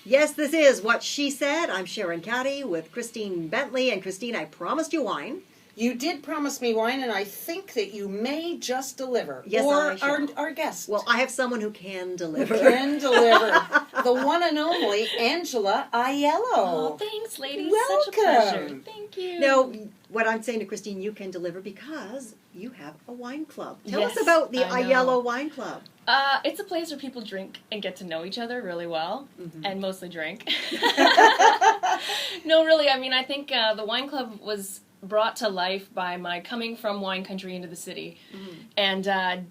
Yes, this is What She Said. I'm Sharon Caddy with Christine Bentley. And Christine, I promised you wine. You did promise me wine, and I think that you may just deliver. Yes, or I shall. our guest. Well, I have someone who can deliver. Can deliver. The one and only Angela iYellow. Oh, thanks, ladies. Welcome. Such a pleasure. Thank you. Now, what I'm saying to Christine, you can deliver because you have a wine club. Tell us Yes, about the I know. iYellow Wine Club. It's a place where people drink and get to know each other really well, and mostly drink. No, really, I mean, I think the wine club was brought to life by my coming from wine country into the city, and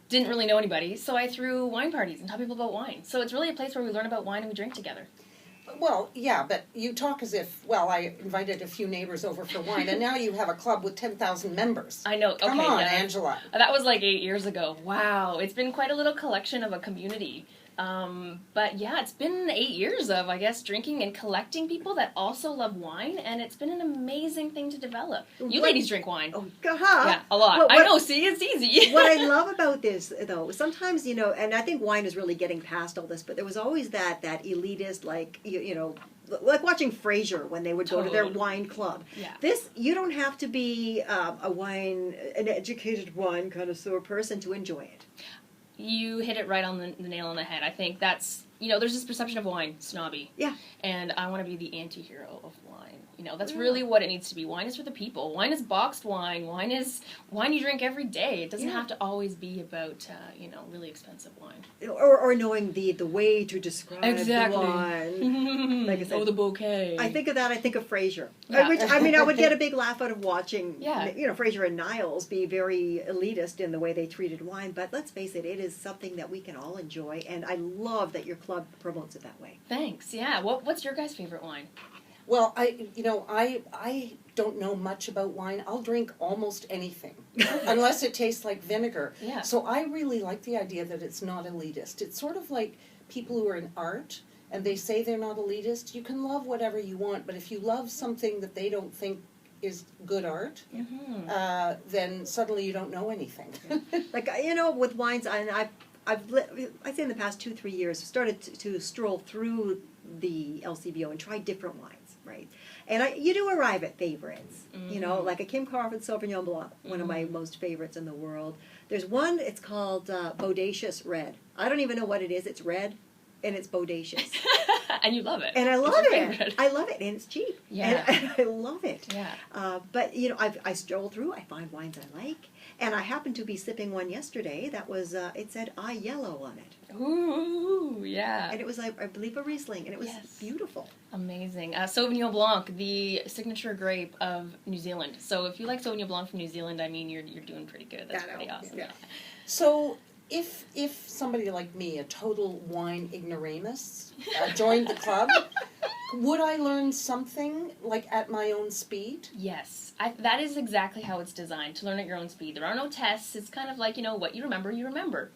didn't really know anybody, so I threw wine parties and taught people about wine. So it's really a place where we learn about wine and we drink together. Well, yeah, but you talk as if, well, I invited a few neighbors over for wine, and now you have a club with 10,000 members. I know. Come okay, on, yeah. Angela. That was like 8 years ago. Wow. It's been quite a little collection of a community. But yeah, it's been 8 years of, I guess, drinking and collecting people that also love wine, and it's been an amazing thing to develop. You ladies drink wine. Oh, God. Yeah, a lot. Well, I know, see, it's easy. What I love about this, though, sometimes, you know, and I think wine is really getting past all this, but there was always that elitist, like, you know, like watching Frasier when they would go to their wine club. Yeah. This, you don't have to be an educated wine connoisseur person to enjoy it. You hit it right on the nail on the head. I think that's, you know, there's this perception of wine, snobby. Yeah. And I want to be the anti-hero of wine. You know, that's really what it needs to be. Wine is for the people. Wine is boxed wine. Wine is wine you drink every day. It doesn't have to always be about, you know, really expensive wine. Or knowing the way to describe Exactly. the wine. Like I said, the bouquet. I think of that, I think of Frasier. Yeah. Which, I mean, I would get a big laugh out of watching, Yeah. you know, Frasier and Niles be very elitist in the way they treated wine. But let's face it, it is something that we can all enjoy. And I love that your club promotes it that way. Thanks. Yeah. What's your guys' favorite wine? Well, I don't know much about wine. I'll drink almost anything, unless it tastes like vinegar. Yeah. So I really like the idea that it's not elitist. It's sort of like people who are in art, and they say they're not elitist. You can love whatever you want, but if you love something that they don't think is good art, then suddenly you don't know anything. Like, you know, with wines, and I'd say in the past 2-3 years, started to stroll through the LCBO and try different wines, right? And you do arrive at favorites, you know, like a Kim Crawford Sauvignon Blanc, one of my most favorites in the world. There's one, it's called Bodacious Red. I don't even know what it is. It's red, and it's bodacious. And you love it. And I love It's your it. favorite. I love it, and it's cheap. Yeah. And I love it. Yeah. But, you know, I stroll through, I find wines I like, and I happened to be sipping one yesterday that was, it said iYellow on it. Ooh, yeah. And it was, I believe, a Riesling, and it was beautiful. Amazing. Sauvignon Blanc, the signature grape of New Zealand. So if you like Sauvignon Blanc from New Zealand, I mean, you're doing pretty good. That's pretty awesome. Yeah. So if somebody like me, a total wine ignoramus, joined the club, would I learn something, like, at my own speed? Yes. That is exactly how it's designed, to learn at your own speed. There are no tests. It's kind of like, you know, what you remember, you remember.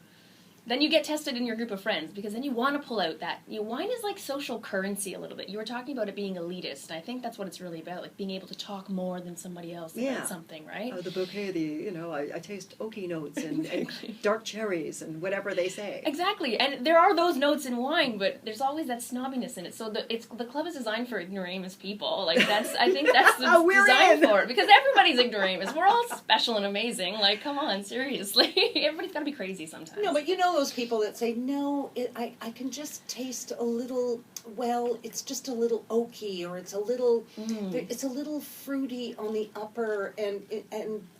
Then you get tested in your group of friends, because then you want to pull out that, you know, wine is like social currency a little bit. You were talking about it being elitist, and I think that's what it's really about, like being able to talk more than somebody else about something, right? The bouquet, you know, I taste oaky notes and dark cherries and whatever they say. Exactly, and there are those notes in wine, but there's always that snobbiness in it. So the club is designed for ignoramus people. Like I think that's the design for it, because everybody's ignoramus. We're all special and amazing. Like, come on, seriously, everybody's got to be crazy sometimes. No, but you know those people that say, no, I can just taste a little, well, it's just a little oaky, or it's a little fruity on the upper, and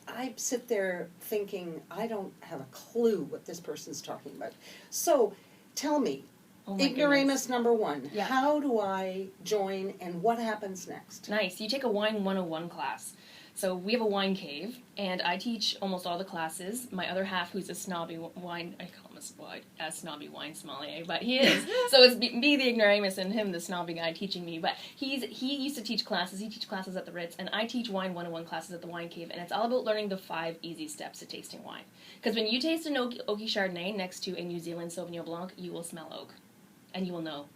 I sit there thinking, I don't have a clue what this person's talking about. So, tell me, ignoramus number one, how do I join, and what happens next? Nice. You take a Wine 101 class. So we have a wine cave, and I teach almost all the classes. My other half, who's a snobby wine, I call him a snobby wine sommelier, but he is. So it's me, the ignoramus, and him, the snobby guy, teaching me. But he used to teach classes. He teaches classes at the Ritz, and I teach Wine 101 classes at the wine cave, and it's all about learning the 5 easy steps to tasting wine. Because when you taste an oaky Chardonnay next to a New Zealand Sauvignon Blanc, you will smell oak, and you will know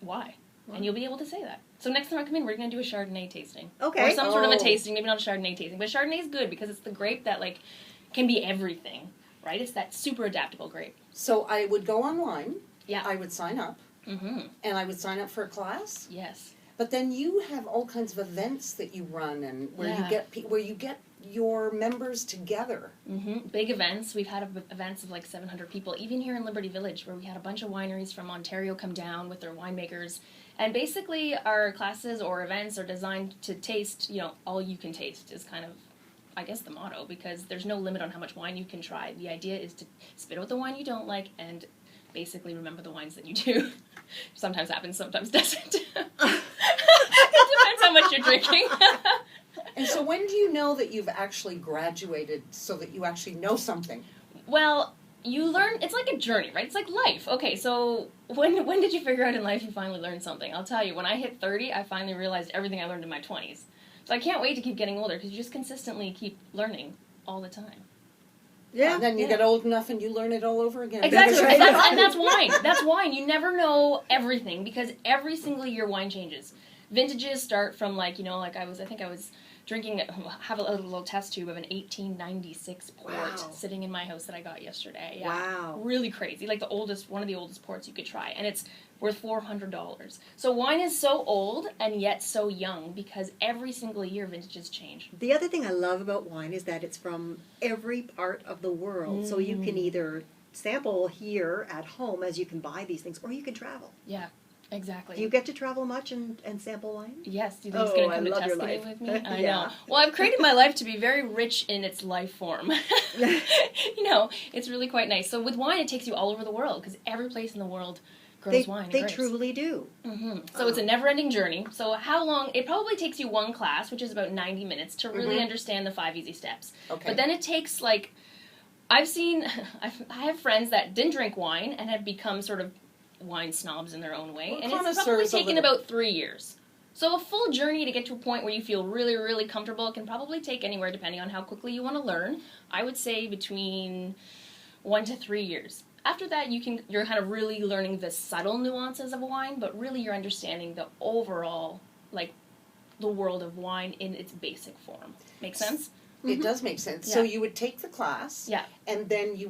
why. And you'll be able to say that. So next time I come in, we're going to do a Chardonnay tasting. Okay. Or some sort of a tasting, maybe not a Chardonnay tasting. But Chardonnay is good because it's the grape that, like, can be everything, right? It's that super adaptable grape. So I would go online. Yeah. I would sign up. and I would sign up for a class. Yes. But then you have all kinds of events that you run, and where Yeah. you get your members together. Big events. We've had events of like 700 people, even here in Liberty Village, where we had a bunch of wineries from Ontario come down with their winemakers. And basically, our classes or events are designed to taste, all you can taste is kind of, I guess, the motto, because there's no limit on how much wine you can try. The idea is to spit out the wine you don't like and basically remember the wines that you do. Sometimes happens, sometimes doesn't. It depends how much you're drinking. And so when do you know that you've actually graduated so that you actually know something? Well, you learn, it's like a journey, right? It's like life. Okay, so when did you figure out in life you finally learned something? I'll tell you, when I hit 30, I finally realized everything I learned in my 20s. So I can't wait to keep getting older, because you just consistently keep learning all the time. Yeah. And then you get old enough and you learn it all over again. Exactly, That's right. and that's wine. That's wine. You never know everything, because every single year wine changes. Vintages start from I think I was drinking, have a little test tube of an 1896 port Wow. sitting in my house that I got yesterday. Yeah. Wow. Really crazy. Like one of the oldest ports you could try. And it's worth $400. So wine is so old and yet so young, because every single year vintages change. The other thing I love about wine is that it's from every part of the world. So you can either sample here at home as you can buy these things, or you can travel. Yeah, exactly. Do you get to travel much and sample wine? Yes, do you think it's going to come to love your Tuscany life. with me? I Yeah. know. Well, I've created my life to be very rich in its life form. It's really quite nice. So with wine, it takes you all over the world, because every place in the world grows wine. and They grapes. truly do. So it's a never-ending journey. So how long? It probably takes you one class, which is about 90 minutes, to really understand the 5 easy steps. Okay. But then it takes I have friends that didn't drink wine and have become sort of wine snobs in their own way, and it's probably connoisseurs of taken it. about 3 years. So a full journey to get to a point where you feel really, really comfortable can probably take anywhere, depending on how quickly you want to learn. I would say between 1 to 3 years. After that, you're kind of really learning the subtle nuances of a wine, but really you're understanding the overall, the world of wine in its basic form. Make sense? It does make sense. Yeah. So you would take the class, Yeah. and then you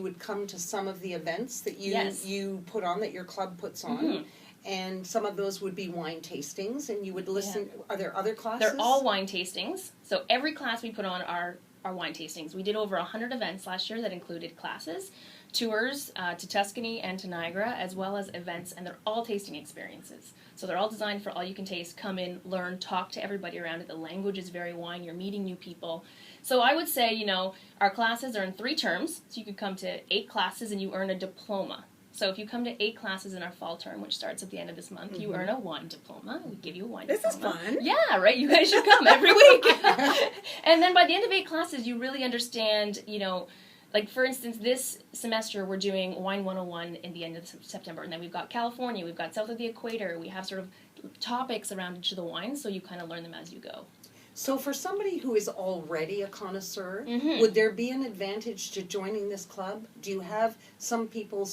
would come to some of the events that Yes. you put on, that your club puts on, and some of those would be wine tastings, and you would listen. Are there other classes? They're all wine tastings. So every class we put on are wine tastings. We did over 100 events last year that included classes, tours to Tuscany and to Niagara, as well as events, and they're all tasting experiences. So they're all designed for all you can taste. Come in, learn, talk to everybody around it. The language is very wine. You're meeting new people. So I would say, our classes are in 3 terms. So you could come to 8 classes and you earn a diploma. So if you come to 8 classes in our fall term, which starts at the end of this month, you earn a wine diploma. We give you a wine This diploma. is fun. Yeah, right? You guys should come every week. And then by the end of 8 classes, you really understand, for instance, this semester we're doing Wine 101 in the end of September. And then we've got California, we've got south of the equator. We have sort of topics around each of the wines, so you kind of learn them as you go. So for somebody who is already a connoisseur, would there be an advantage to joining this club? Do you have some people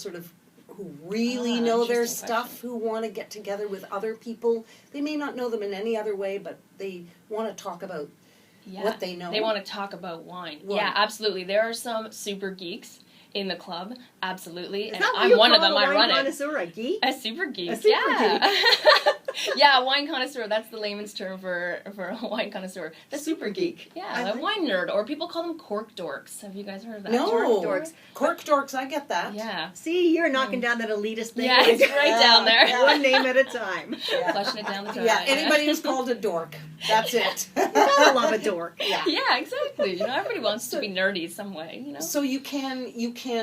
who really know their interesting stuff, question. who want to get together with other people? They may not know them in any other way, but they want to talk about what they know. They want to talk about wine. Wine. Yeah, absolutely. There are some super geeks in the club, absolutely. Is And that what I'm you one of call them. a I wine run it. connoisseur, a geek? A super geek. A super yeah. Yeah, wine connoisseur. That's the layman's term for a wine connoisseur. The super geek. I Yeah, a like wine nerd. Or people call them cork dorks. Have you guys heard of that? No. Cork dorks. Cork dorks, I get that. Yeah. See, you're knocking down that elitist thing. Yeah, it's right down there. One name at a time. Yeah. Flushing it down the toilet. Yeah, anybody who's called a dork, that's it. You gotta love a dork. Yeah. Yeah, exactly. Everybody wants to be nerdy some way, So you can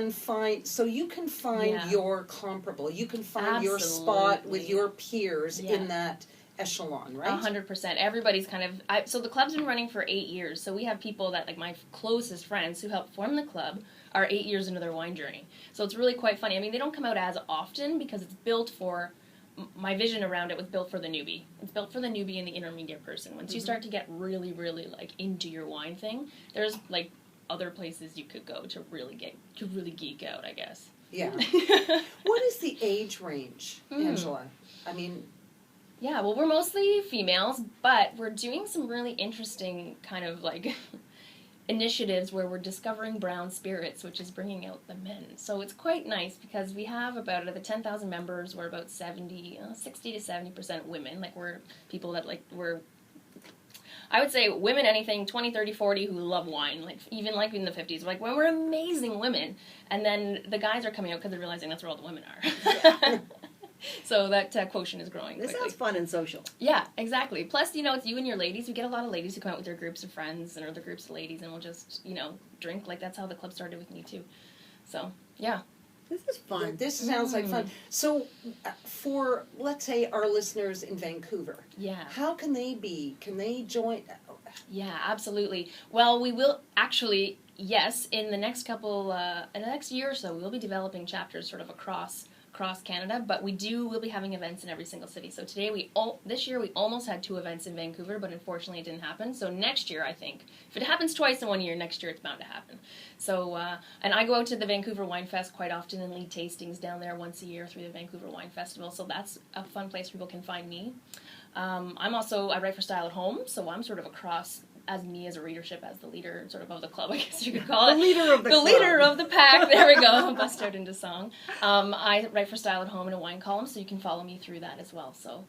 find Yeah. your comparable. You can find your spot with your peers in that echelon, right? 100%. Everybody's kind of... so the club's been running for 8 years, so we have people that, my closest friends who helped form the club are 8 years into their wine journey. So it's really quite funny. I mean, they don't come out as often because it's built for... My vision around it was built for the newbie. It's built for the newbie and the intermediate person. Once you start to get really, really, into your wine thing, there's, other places you could go to really geek out, I guess. Yeah. What is the age range, Angela? I mean... Yeah, well, we're mostly females, but we're doing some really interesting kind of initiatives where we're discovering brown spirits, which is bringing out the men. So it's quite nice because we have about, of the 10,000 members, we're about 60 to 70% women. Like, we're people that, like, I would say women anything, 20, 30, 40 who love wine, like, even like in the 50s. Like, when we're amazing women, and then the guys are coming out because they're realizing that's where all the women are. So that quotient is growing This quickly. sounds fun and social. Yeah, exactly. Plus, you know, it's you and your ladies. We get a lot of ladies who come out with their groups of friends and other groups of ladies, and we'll just, you know, drink. Like, that's how the club started with me, too. So, yeah. This is fun. This sounds like fun. So, for, let's say, our listeners in Vancouver, Yeah. how can they join? Yeah, absolutely. Well, we will actually, yes, in the next year or so, we'll be developing chapters sort of across Canada, but we'll be having events in every single city. So this year we almost had 2 events in Vancouver, but unfortunately it didn't happen. So next year, I think, if it happens twice in 1 year, next year it's bound to happen. So, and I go out to the Vancouver Wine Fest quite often and lead tastings down there once a year through the Vancouver Wine Festival. So that's a fun place people can find me. I write for Style at Home, so I'm sort of across as me as a readership, as the leader sort of the club, I guess you could call it. The leader of the club. leader of the pack. There we go. Bust out into song. I write for Style at Home in a wine column, so you can follow me through that as well. So,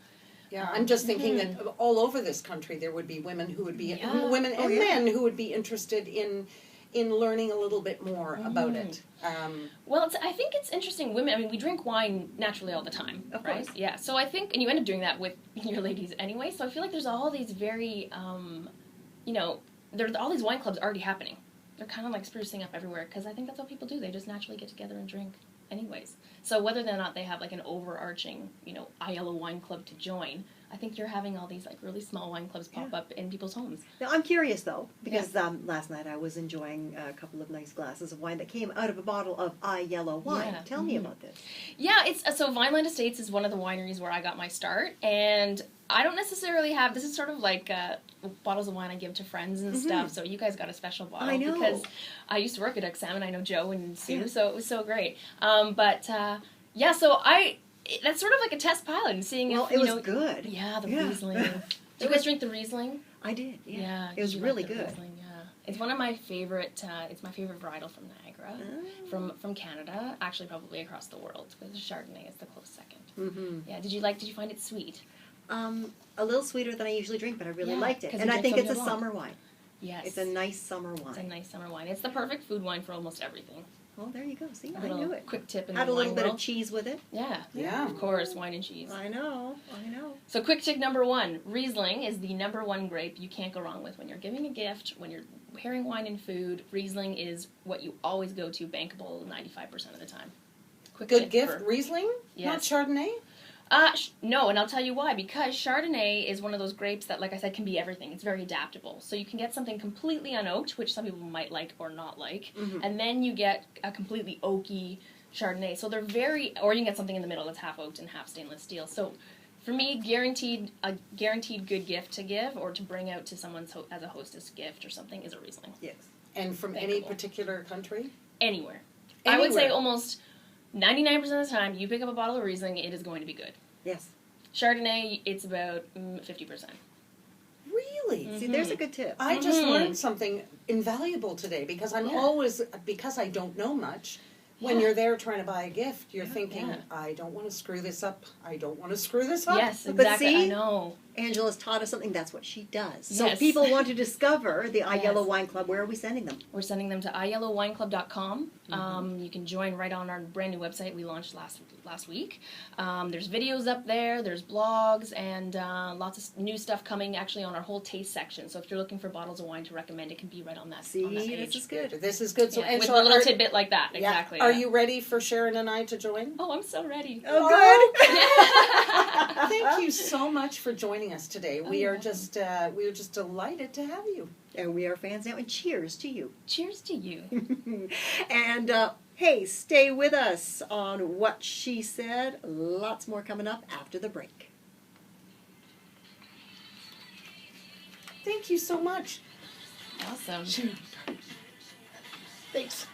Yeah, I'm just thinking that all over this country there would be women who would be Yeah. women and men who would be interested in learning a little bit more about it. Well, I think it's interesting. Women, I mean, we drink wine naturally all the time, Of right? course. Yeah. So I think, and you end up doing that with your ladies anyway. So I feel like there's all these very, there's all these wine clubs already happening. They're kind of like sprucing up everywhere because I think that's what people do. They just naturally get together and drink anyways. So whether or not they have like an overarching, iYellow wine club to join, I think you're having all these like really small wine clubs pop up in people's homes. Now, I'm curious, though, because last night I was enjoying a couple of nice glasses of wine that came out of a bottle of iYellow wine. Yeah. Tell me about this. Yeah, so Vineland Estates is one of the wineries where I got my start, and I don't necessarily have, this is sort of like bottles of wine I give to friends and stuff, so you guys got a special bottle. I know. Because I used to work at XM, and I know Joe and Sue, so it was so great. That's sort of like a test pilot and seeing if, it was good. Yeah, the Yeah. Riesling. Did you guys drink the Riesling? I did, yeah. Yeah. It was you really like the good. Riesling, yeah. It's one of my favorite, it's my favorite varietal from Niagara, from Canada, actually probably across the world, because the Chardonnay is the close second. Mm-hmm. Yeah, did you find it sweet? A little sweeter than I usually drink, but I really Yeah, liked it. 'cause And you I drink think it's a Sauvignon Blanc. summer wine. Yes. It's a nice summer wine. It's a nice summer wine. It's the perfect food wine for almost everything. Well, there you go. See, A I little knew it. quick tip in Had the a little wine bit world. of cheese with it. Yeah. Yeah. Of course, wine and cheese. I know. So quick tip number 1, Riesling is the number 1 grape you can't go wrong with when you're giving a gift, when you're pairing wine and food. Riesling is what you always go to, bankable 95% of the time. Quick Good tip gift, for- Riesling, not Yes. Chardonnay. No, and I'll tell you why. Because Chardonnay is one of those grapes that, like I said, can be everything. It's very adaptable. So you can get something completely unoaked, which some people might like or not like, and then you get a completely oaky Chardonnay. So they're or you can get something in the middle that's half oaked and half stainless steel. So for me, a guaranteed good gift to give or to bring out to someone's as a hostess gift or something is a Riesling. Yes. And from any Bankable. particular country? Anywhere. I would say Anywhere. almost 99% of the time, you pick up a bottle of Riesling, it is going to be good. Yes. Chardonnay, it's about 50%. Really? See, there's a good tip. I just learned something invaluable today because because I don't know much. When you're there trying to buy a gift, you're thinking, Yeah. I don't want to screw this up. I don't want to screw this up. Yes, But exactly. see? I know. Angela's taught us something. That's what she does. So Yes. if people want to discover the iYellow Yes. Wine Club, where are we sending them? We're sending them to iYellowWineClub.com. You can join right on our brand new website we launched last week. There's videos up there, there's blogs, and lots of new stuff coming actually on our whole taste section. So if you're looking for bottles of wine to recommend, it can be right on that, See, on that this page. is good. This is good. So, Yeah, and with so a little are- tidbit like that, yeah. exactly. Are yeah. you ready for Sharon and I to join? Oh, I'm so ready. Oh, good. Thank you so much for joining us today. We you're are just delighted to have you. And we are fans now, and cheers to you. Cheers to you. And hey, stay with us on What She Said. Lots more coming up after the break. Thank you so much. Awesome. Thanks.